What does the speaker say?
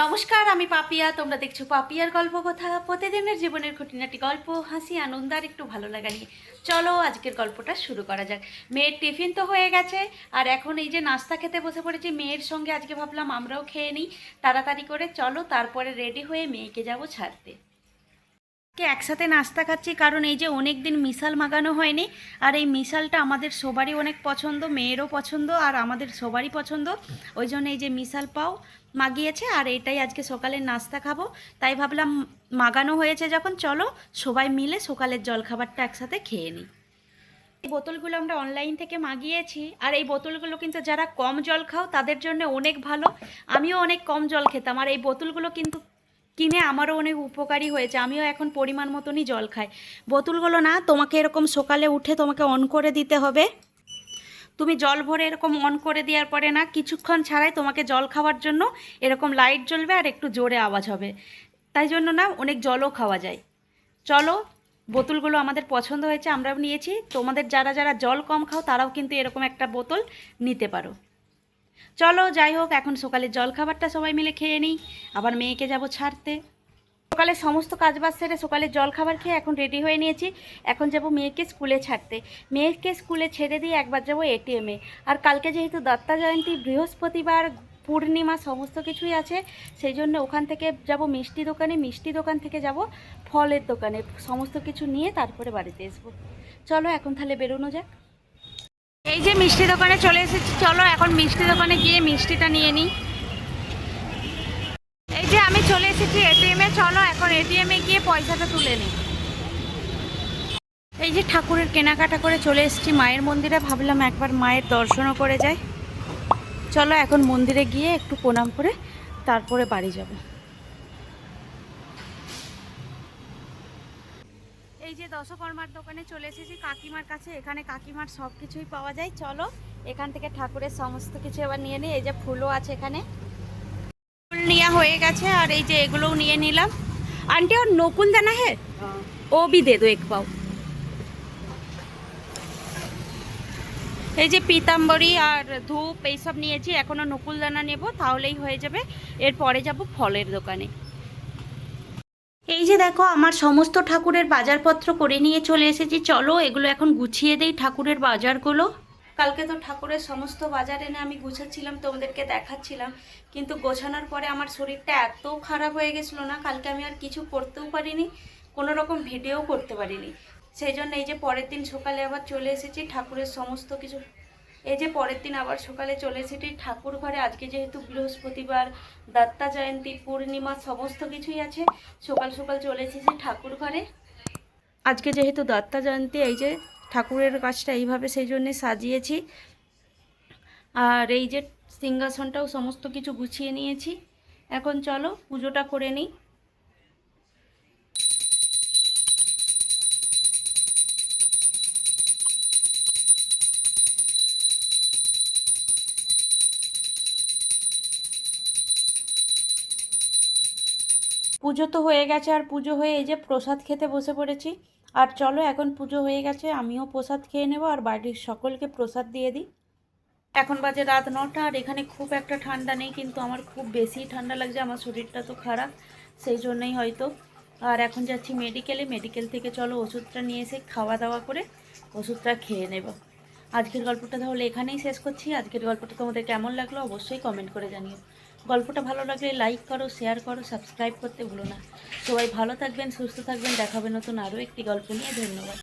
নমস্কার, আমি পাপিয়া। তোমরা দেখছো পাপিয়ার গল্প কথা। প্রতিদিনের জীবনের খুঁটিনাটি গল্প, হাসি, আনন্দ আর একটু ভালো লাগা নিয়ে। চলো আজকের গল্পটা শুরু করা যাক। মেয়ের টিফিন তো হয়ে গেছে, আর এখন এই যে নাস্তা খেতে বসে পড়েছি মেয়ের সঙ্গে। আজকে ভাবলাম আমরাও খেয়ে নিই তাড়াতাড়ি করে। চলো তারপরে রেডি হয়ে মেয়েকে যাব ছাড়তে। একসাথে নাস্তা খাচ্ছি কারণ এই যে অনেক দিন মিশাল মাগানো হয়নি, আর এই মিশালটা আমাদের সবারই অনেক পছন্দ, মেয়েরও পছন্দ আর আমাদের সবারই পছন্দ। ওই জন্য এই যে মিশাল পাও মাগিয়েছে, আর এটাই আজকে সকালের নাস্তা খাবো। তাই ভাবলাম মাগানো হয়েছে যখন, চলো সবাই মিলে সকালের জলখাবারটা একসাথে খেয়ে নিই। এই বোতলগুলো আমরা অনলাইন থেকে মাগিয়েছি, আর এই বোতলগুলো কিন্তু যারা কম জল খাও তাদের জন্য অনেক ভালো। আমিও অনেক কম জল খেতাম, আর এই বোতলগুলো কিন্তু কিনে আমারও অনেক উপকারী হয়েছে। আমিও এখন পরিমাণ মতনই জল খাই। বোতলগুলো না তোমাকে এরকম সকালে উঠে তোমাকে অন করে দিতে হবে। তুমি জল ভরে এরকম অন করে দেওয়ার পরে না কিছুক্ষণ ছাড়াই তোমাকে জল খাওয়ার জন্য এরকম লাইট জ্বলবে আর একটু জোরে আওয়াজ হবে। তাই জন্য না অনেক জলও খাওয়া যায়। চলো, বোতলগুলো আমাদের পছন্দ হয়েছে, আমরাও নিয়েছি। তোমাদের যারা যারা জল কম খাও তারাও কিন্তু এরকম একটা বোতল নিতে পারো। চলো যাই হোক, এখন সকালের জলখাবারটা সবাই মিলে খেয়ে নিই, আবার মেয়েকে যাব ছাড়তে। সকালে সমস্ত কাজবাজ সেরে সকালের জলখাবার খেয়ে এখন রেডি হয়ে নিয়েছি। এখন যাব মেয়েকে স্কুলে ছাড়তে। মেয়েকে স্কুলে ছেড়ে দিয়ে একবার যাব এটিএমে। আর কালকে যেহেতু দত্তা জয়ন্তী, বৃহস্পতিবার, পূর্ণিমা সমস্ত কিছুই আছে, সেই জন্য ওখান থেকে যাব মিষ্টি দোকানে, মিষ্টি দোকান থেকে যাব ফলের দোকানে। সমস্ত কিছু নিয়ে তারপরে বাড়িতে আসবো। চলো এখন তাহলে বেরোনো যাক। এই যে মিষ্টি দোকানে চলে এসেছি, চলো এখন মিষ্টি দোকানে গিয়ে মিষ্টিটা নিয়ে নিই। এই যে আমি চলে এসেছি এটিএমে, চলো এখন এটিএমে গিয়ে পয়সাটা তুলে নিই। এই যে ঠাকুরের কেনাকাটা করে চলে এসেছি মায়ের মন্দিরে, ভাবলাম একবার মায়ের দর্শনও করে যাই। চলো এখন মন্দিরে গিয়ে একটু প্রণাম করে তারপরে বাড়ি যাব। এই যে দশকর্মার দোকানে চলে এসেছি কাকিমার কাছে। এখানে কাকিমার সব কিছুই পাওয়া যায়। চলো এখান থেকে ঠাকুরের সমস্ত কিছু এবার নিয়ে নিই। এই যে ফুলও আছে এখানে, ফুল নেওয়া হয়ে গেছে, আর এই যে এগুলোও নিয়ে নিলাম। आंटी और नोकुल दाना है, वो भी दे दो एक पाव। এই যে পিতাম্বরী আর ধূপ এইসব নিয়েছি, এখনও নকুল দানা নেব, তাহলেই হয়ে যাবে। এরপরে যাব ফলের দোকানে। এই যে দেখো আমার সমস্ত ঠাকুরের বাজারপত্র করে নিয়ে চলে এসেছি। চলো এগুলো এখন গুছিয়ে দেই, ঠাকুরের বাজারগুলো। কালকে তো ঠাকুরের সমস্ত বাজার এনে আমি গুছাচ্ছিলাম, তোমাদেরকে দেখাচ্ছিলাম, কিন্তু গোছানোর পরে আমার শরীরটা এত খারাপ হয়ে গেছিলো না, কালকে আমি আর কিছু করতেও পারিনি, কোনো রকম ভিডিও করতে পারিনি। সেই জন্য এই যে পরের দিন সকালে আবার চলে এসেছি ঠাকুরের সমস্ত কিছু। এই যে পরের দিন আবার সকালে চলে এসেছি ঠাকুর ঘরে। আজকে যেহেতু বৃহস্পতিবার, দত্তা জয়ন্তী, পূর্ণিমা সমস্ত কিছুই আছে, সকাল সকাল চলে এসেছি ঠাকুর ঘরে। আজকে যেহেতু দত্তা জয়ন্তী, এই যে ঠাকুরের কাজটা এইভাবে সেই জন্যে সাজিয়েছি। আর এই যে সিংহাসনটাও সমস্ত কিছু গুছিয়ে নিয়েছি। এখন চলো পুজোটা করে নিই। পুজো তো হয়ে গেছে, আর পুজো হয়ে এই যে প্রসাদ খেতে বসে পড়েছি। আর চলো এখন পুজো হয়ে গেছে, আমিও প্রসাদ খেয়ে নেব আর বাড়ির সকলকে প্রসাদ দিয়ে দিই। এখন বাজে রাত 9টা, আর এখানে খুব একটা ঠান্ডা নেই, কিন্তু আমার খুব বেশি ঠান্ডা লাগছে, আমার শরীরটা তো খারাপ, সেই জন্যই হয়তো। আর এখন যাচ্ছি মেডিকেলে, মেডিকেল থেকে চলো ওষুধটা নিয়ে এসে খাওয়া দাওয়া করে ওষুধটা খেয়ে নেব। আজকের গল্পটা তাহলে এখানেই শেষ করছি। আজকের গল্পটা তোমাদের কেমন লাগলো অবশ্যই কমেন্ট করে জানিও। গল্পটা ভালো লাগলে লাইক করো, শেয়ার করো, সাবস্ক্রাইব করতে ভুলো না। সবাই ভালো থাকবেন, সুস্থ থাকবেন, দেখাবে নতুন আরও একটি গল্প নিয়ে। ধন্যবাদ।